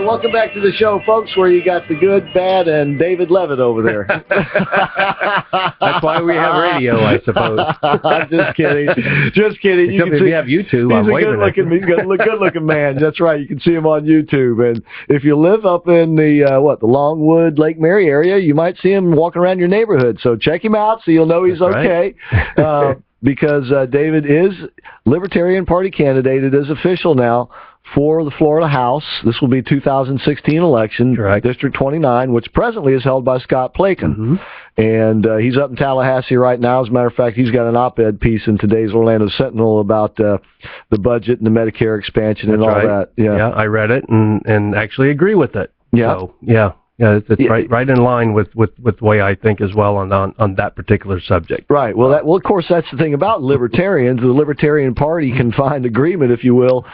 Welcome back to the show, folks, where you got the good, bad, and David Leavitt over there. That's why we have radio, I suppose. I'm just kidding. Just kidding. You can see, we have YouTube. He's a good-looking man. That's right. You can see him on YouTube. And if you live up in the Longwood, Lake Mary area, you might see him walking around your neighborhood. So check him out so you'll know he's okay. Right. Because David is Libertarian Party candidate. It is official now for the Florida House. This will be 2016 election, correct. District 29, which presently is held by Scott Plakin. And he's up in Tallahassee right now. As a matter of fact, he's got an op-ed piece in today's Orlando Sentinel about the budget and the Medicare expansion and all that. Yeah, I read it and actually agree with it. Yeah. So, yeah, it's right in line with the way I think as well on that particular subject. Right. Well, of course, that's the thing about libertarians. The Libertarian Party can find agreement, if you will,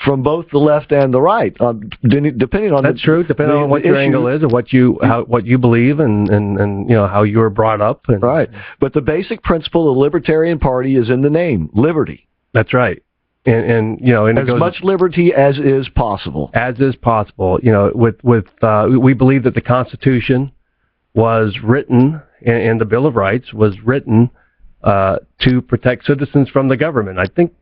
from both the left and the right, depending on. That's true. Depending on what your angle is, or what you believe, and how you were brought up. Right. But the basic principle of the Libertarian Party is in the name: liberty. That's right. And as much liberty as is possible. As is possible. We believe that the Constitution was written, and the Bill of Rights was written to protect citizens from the government. I think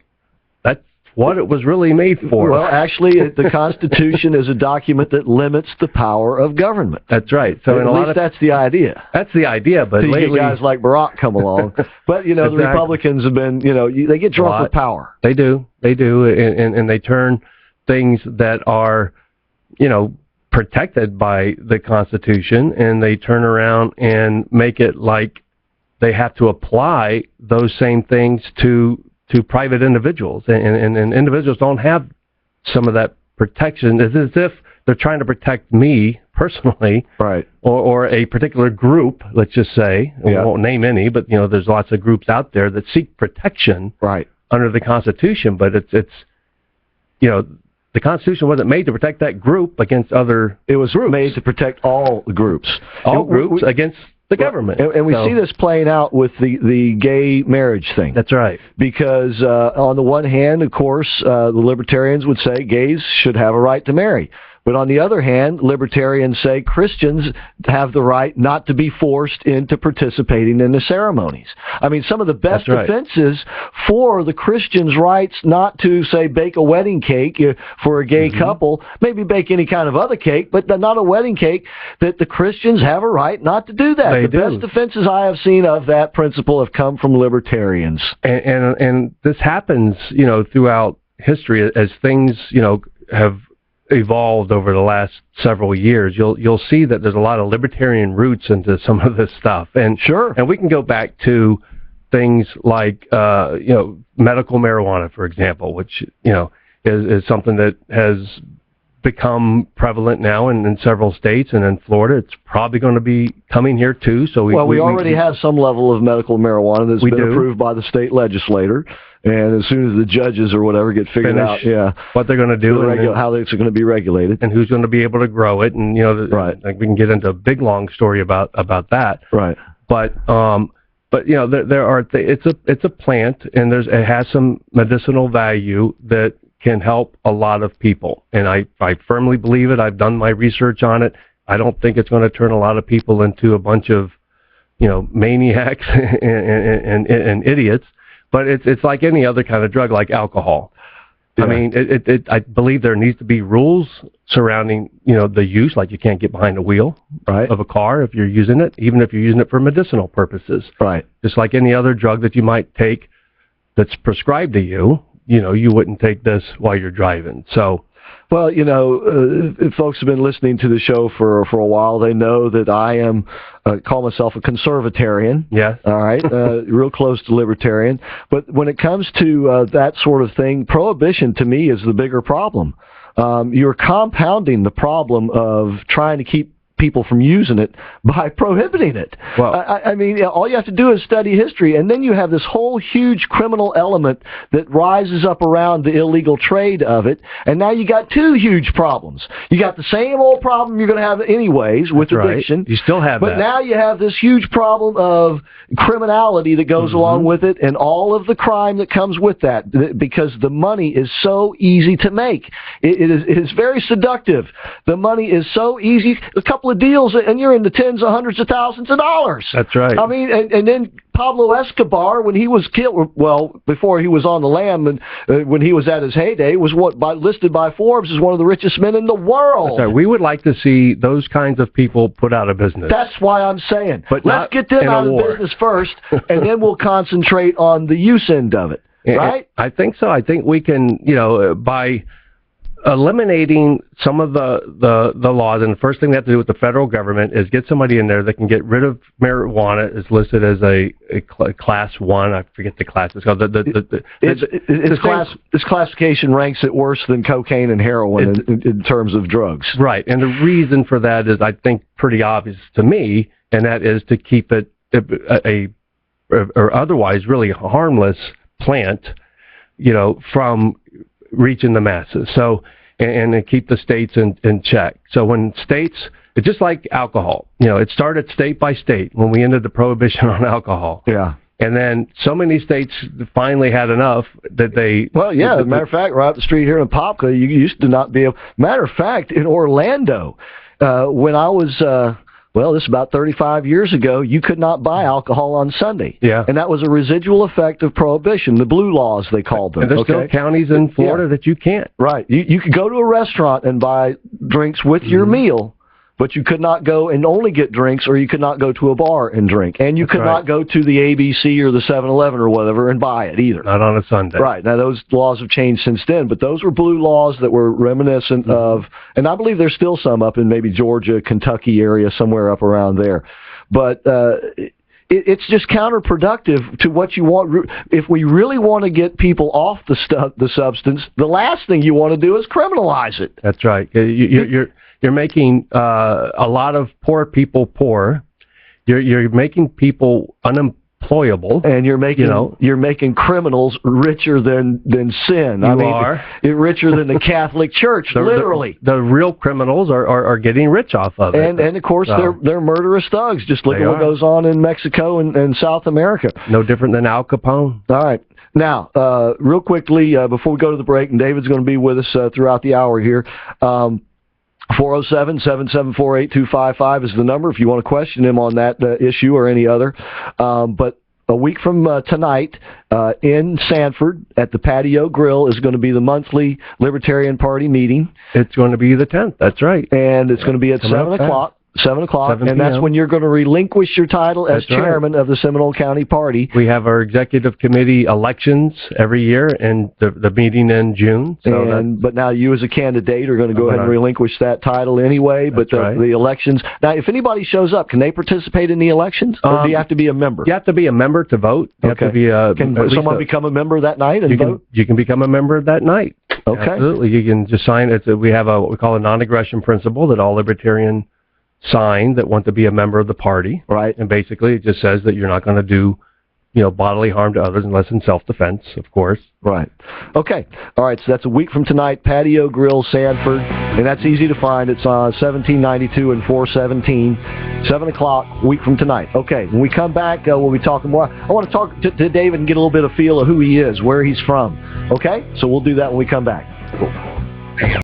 that's what it was really made for. Well, actually, the Constitution is a document that limits the power of government. That's right. So at least that's the idea. That's the idea, but lately guys like Barack come along. But the Republicans have been, they get drunk with power. They do, and they turn things that are, protected by the Constitution, and they turn around and make it like they have to apply those same things to private individuals, and individuals don't have some of that protection. It's as if they're trying to protect me personally, right, or a particular group. Let's just say, we won't name any, but there's lots of groups out there that seek protection, right, under the Constitution. But it's the Constitution wasn't made to protect that group against other. It was made to protect all groups, against the government. And we see this playing out with the gay marriage thing. That's right. Because on the one hand, of course, the libertarians would say gays should have a right to marry. But on the other hand, libertarians say Christians have the right not to be forced into participating in the ceremonies. I mean, some of the best defenses for the Christians' rights not to, say, bake a wedding cake for a gay couple, maybe bake any kind of other cake, but not a wedding cake, that the Christians have a right not to do that. The best defenses I have seen of that principle have come from libertarians. And this happens, throughout history as things, have evolved over the last several years. You'll see that there's a lot of libertarian roots into some of this stuff, and and we can go back to things like medical marijuana, for example, which is something that has become prevalent now in several states, and in Florida it's probably going to be coming here too. So we already have some level of medical marijuana that's been approved by the state legislator. And as soon as the judges or whatever get figured out, what they're going to do, how it's going to be regulated, and who's going to be able to grow it, and like we can get into a big long story about that. Right. But there are it's a plant, and it has some medicinal value that can help a lot of people, and I firmly believe it. I've done my research on it. I don't think it's going to turn a lot of people into a bunch of maniacs and idiots. But it's like any other kind of drug, like alcohol. Yeah. I mean, I believe there needs to be rules surrounding, the use. Like you can't get behind the wheel of a car if you're using it, even if you're using it for medicinal purposes. Right. Just like any other drug that you might take that's prescribed to you, you wouldn't take this while you're driving. So. Well, if folks have been listening to the show for a while, they know that I call myself a conservatarian. Yes. All right. Real close to libertarian. But when it comes to that sort of thing, prohibition to me is the bigger problem. You're compounding the problem of trying to keep people from using it by prohibiting it. Well, I mean, all you have to do is study history, and then you have this whole huge criminal element that rises up around the illegal trade of it, and now you got two huge problems. You got the same old problem you're going to have anyways with addiction. Right. You still have but that. Now you have this huge problem of criminality that goes along with it, and all of the crime that comes with that, because the money is so easy to make. It is very seductive. The money is so easy. A couple of deals, and you're in the tens of hundreds of thousands of dollars. That's right. I mean, and then Pablo Escobar, when he was killed, well, before he was on the lam, and when he was at his heyday, was listed by Forbes as one of the richest men in the world. That's right. We would like to see those kinds of people put out of business. That's why I'm saying, but let's get them out of business first, and then we'll concentrate on the use end of it. Right? I think so. I think we can, by eliminating some of the laws, and the first thing we have to do with the federal government is get somebody in there that can get rid of marijuana. It's listed as a class 1. I forget the class. It's called this classification ranks it worse than cocaine and heroin in terms of drugs. Right, and the reason for that is, I think, pretty obvious to me, and that is to keep it or otherwise really harmless plant, from reaching the masses. So, and keep the states in check. So when states, it's just like alcohol, it started state by state when we ended the prohibition on alcohol. Yeah. And then so many states finally had enough that they... Well, yeah, as a matter of fact, right up the street here in Popka, you used to not be able... Matter of fact, in Orlando, when I was... this is about 35 years ago, you could not buy alcohol on Sunday. Yeah. And that was a residual effect of prohibition, the blue laws, they called them. And there's still counties in Florida that you can't. Right. You could go to a restaurant and buy drinks with your meal, but you could not go and only get drinks, or you could not go to a bar and drink. And you could not go to the ABC or the 7-Eleven or whatever and buy it either. Not on a Sunday. Right. Now, those laws have changed since then, but those were blue laws that were reminiscent of, and I believe there's still some up in maybe Georgia, Kentucky area, somewhere up around there. But it's just counterproductive to what you want. If we really want to get people off the substance, the last thing you want to do is criminalize it. That's right. You're making a lot of poor people poor. You're making people unemployable, and you're making criminals richer than sin. You're richer than the Catholic Church, literally. The real criminals are getting rich off of it. And of course, they're murderous thugs. Just look at what goes on in Mexico and South America. No different than Al Capone. All right. Now, real quickly, before we go to the break, and David's going to be with us throughout the hour here, 407-774-8255 is the number if you want to question him on that issue or any other. But a week from tonight in Sanford at the Patio Grill is going to be the monthly Libertarian Party meeting. It's going to be the 10th. That's right. And it's going to be at 7 o'clock. 7 o'clock, and that's when you're going to relinquish your title as chairman of the Seminole County Party. We have our executive committee elections every year, and the meeting in June. But now you as a candidate are going to go ahead and relinquish that title anyway. But the elections, now if anybody shows up, can they participate in the elections, or do you have to be a member? You have to be a member to vote. You have to be can someone become a member that night and vote? You can become a member that night. Okay. Absolutely. You can just sign it. We have what we call a non-aggression principle that all libertarian sign that want to be a member of the party. Right. And basically it just says that you're not going to do, bodily harm to others unless in self-defense, of course. Right. Okay. All right. So that's a week from tonight, Patio Grill, Sanford. And that's easy to find. It's on 1792 and 417, 7 o'clock, week from tonight. Okay. When we come back, we'll be talking more. I want to talk to David and get a little bit of feel of who he is, where he's from. Okay? So we'll do that when we come back. Cool.